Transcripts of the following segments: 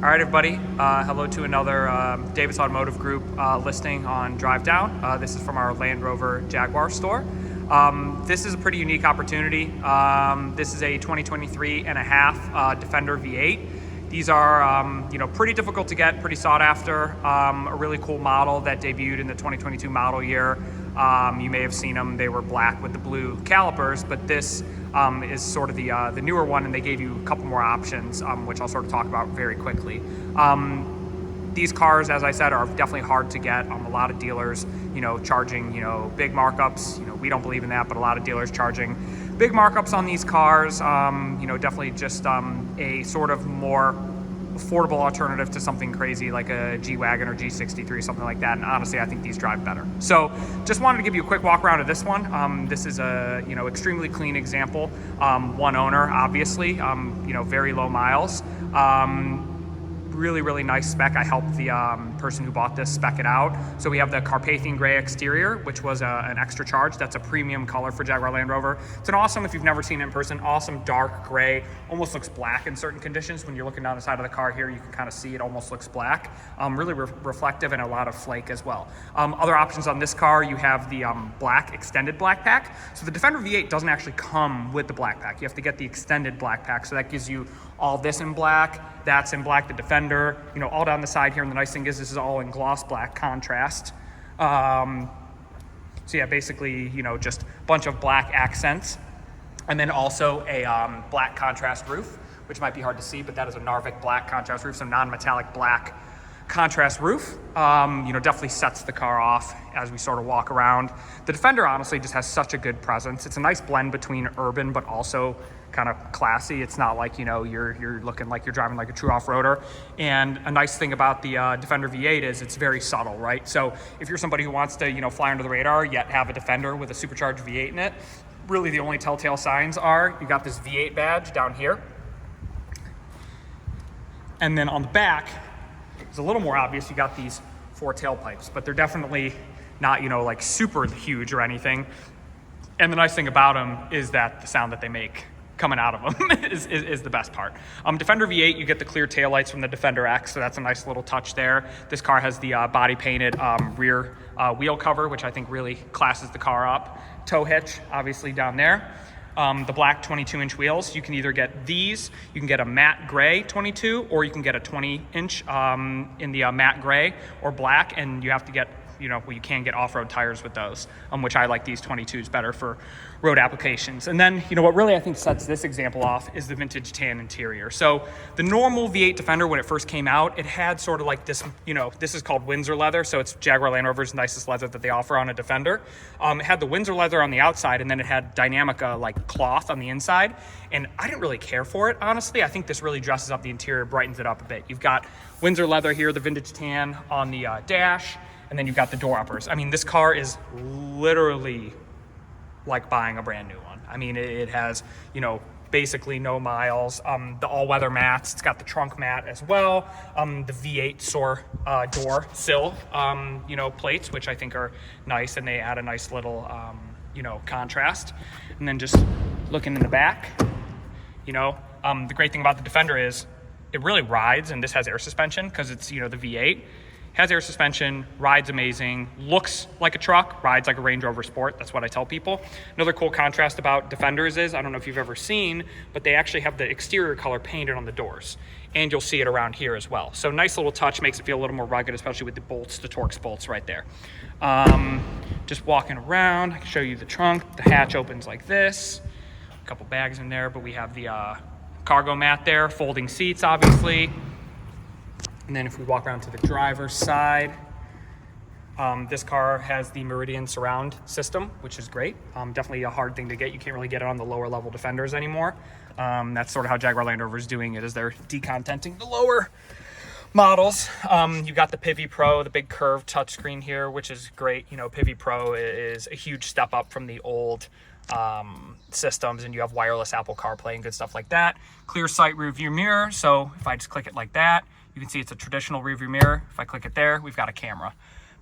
All right, everybody. Hello to another Davis Automotive Group listing on DriveDown. This is from our Land Rover Jaguar store. This is a pretty unique opportunity. This is a 2023 and a half Defender V8. These are pretty difficult to get, pretty sought after. A really cool model that debuted in the 2022 model year. You may have seen them. They were black with the blue calipers, but this is sort of the newer one, and they gave you a couple more options, which I'll sort of talk about very quickly. These cars, as I said, are definitely hard to get. A lot of dealers, charging, big markups. We don't believe in that, but a lot of dealers charging big markups on these cars. Definitely just a sort of more affordable alternative to something crazy like a G-Wagon or G63, something like that. And honestly, I think these drive better. So just wanted to give you a quick walk around of this one. This is a, extremely clean example. One owner, obviously, very low miles. Really nice spec. I helped the person who bought this spec it out. So we have the Carpathian gray exterior, which was an extra charge. That's a premium color for Jaguar Land Rover. It's an awesome, if you've never seen it in person, awesome dark gray. Almost looks black in certain conditions. When you're looking down the side of the car here, you can kind of see it almost looks black. Really reflective and a lot of flake as well. Other options on this car, you have the black extended black pack. So the Defender V8 doesn't actually come with the black pack. You have to get the extended black pack. So that gives you all this in black, that's in black, the Defender, all down the side here. And the nice thing is this is all in gloss black contrast. So yeah, basically, just a bunch of black accents. And then also a black contrast roof, which might be hard to see, but that is a Narvik black contrast roof, so non-metallic black contrast roof. Definitely sets the car off as we sort of walk around. The Defender honestly just has such a good presence. It's a nice blend between urban, but also kind of classy. It's not like, you're looking like you're driving like a true off-roader. And a nice thing about the Defender V8 is it's very subtle, right? So if you're somebody who wants to, fly under the radar, yet have a Defender with a supercharged V8 in it, really the only telltale signs are you got this V8 badge down here. And then on the back, it's a little more obvious, you got these 4 tailpipes, but they're definitely not, like super huge or anything. And the nice thing about them is that the sound that they make coming out of them is the best part. Defender V8, you get the clear taillights from the Defender X, so that's a nice little touch there. This car has the body painted rear wheel cover, which I think really classes the car up. Tow hitch, obviously down there. The black 22-inch wheels, you can either get these, you can get a matte gray 22, or you can get a 20-inch in the matte gray or black, and you have to get, you can get off-road tires with those, which I like these 22s better for road applications. And then, what really I think sets this example off is the vintage tan interior. So the normal V8 Defender, when it first came out, it had sort of like this, this is called Windsor leather. So it's Jaguar Land Rover's nicest leather that they offer on a Defender. It had the Windsor leather on the outside, and then it had Dynamica like cloth on the inside. And I didn't really care for it, honestly. I think this really dresses up the interior, brightens it up a bit. You've got Windsor leather here, the vintage tan on the dash, and then you've got the door uppers. I mean, this car is literally like buying a brand new one. I mean, it has, basically no miles. The all-weather mats, it's got the trunk mat as well. The V8 door sill, plates, which I think are nice, and they add a nice little, contrast. And then just looking in the back, the great thing about the Defender is it really rides, and this has air suspension because it's, the V8. Has air suspension, rides amazing, looks like a truck, rides like a Range Rover Sport. That's what I tell people. Another cool contrast about Defenders is, I don't know if you've ever seen, but they actually have the exterior color painted on the doors. And you'll see it around here as well. So nice little touch, makes it feel a little more rugged, especially with the bolts, the Torx bolts right there. Just walking around, I can show you the trunk. The hatch opens like this. A couple bags in there, but we have the cargo mat there, folding seats, obviously. And then if we walk around to the driver's side, this car has the Meridian surround system, which is great. Definitely a hard thing to get. You can't really get it on the lower level Defenders anymore. That's sort of how Jaguar Land Rover is doing it, is they're decontenting the lower models. You've got the Pivi Pro, the big curved touchscreen here, which is great. Pivi Pro is a huge step up from the old systems, and you have wireless Apple CarPlay and good stuff like that. Clear sight rear view mirror. So if I just click it like that, you can see it's a traditional rear view mirror. If I click it there, we've got a camera.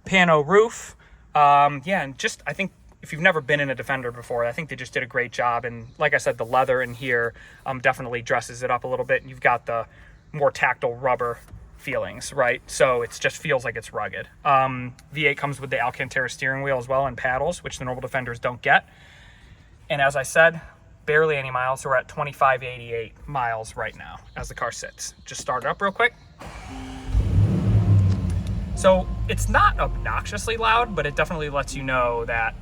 Pano roof. And just, I think if you've never been in a Defender before, I think they just did a great job. And like I said, the leather in here definitely dresses it up a little bit. And you've got the more tactile rubber feelings, right? So it just feels like it's rugged. V8 comes with the Alcantara steering wheel as well and paddles, which the normal Defenders don't get. And as I said, barely any miles. So we're at 2588 miles right now as the car sits. Just start it up real quick. So it's not obnoxiously loud, but it definitely lets you know that,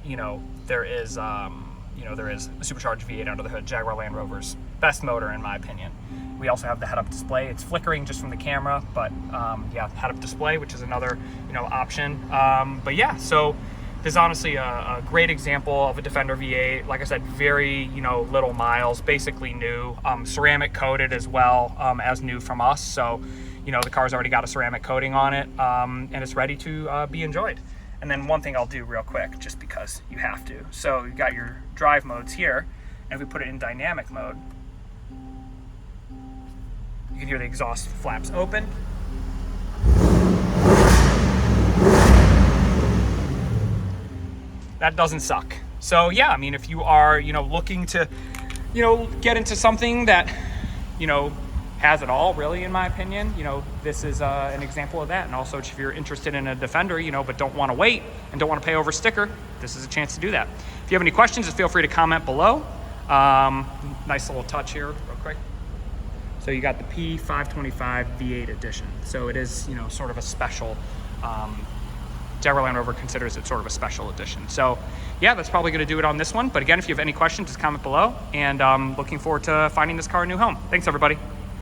there is, there is a supercharged V8 under the hood. Jaguar Land Rover's best motor, in my opinion. We also have the head-up display. It's flickering just from the camera, but yeah, head-up display, which is another, option. But yeah, so this is honestly a great example of a Defender V8. Like I said, very, little miles, basically new. Ceramic coated as well, as new from us. So, the car's already got a ceramic coating on it, and it's ready to be enjoyed. And then one thing I'll do real quick, just because you have to. So you've got your drive modes here, and if we put it in dynamic mode, you can hear the exhaust flaps open. That doesn't suck. So yeah, I mean, if you are, looking to, get into something that, has it all, really, in my opinion, this is an example of that. And also, if you're interested in a Defender, but don't want to wait and don't want to pay over sticker, this is a chance to do that. If you have any questions, just feel free to comment below. Nice little touch here, real quick. So you got the P525 V8 edition. So it is, sort of a special, Jaguar Land Rover considers it sort of a special edition. So yeah, that's probably going to do it on this one. But again, if you have any questions, just comment below. And looking forward to finding this car a new home. Thanks, everybody.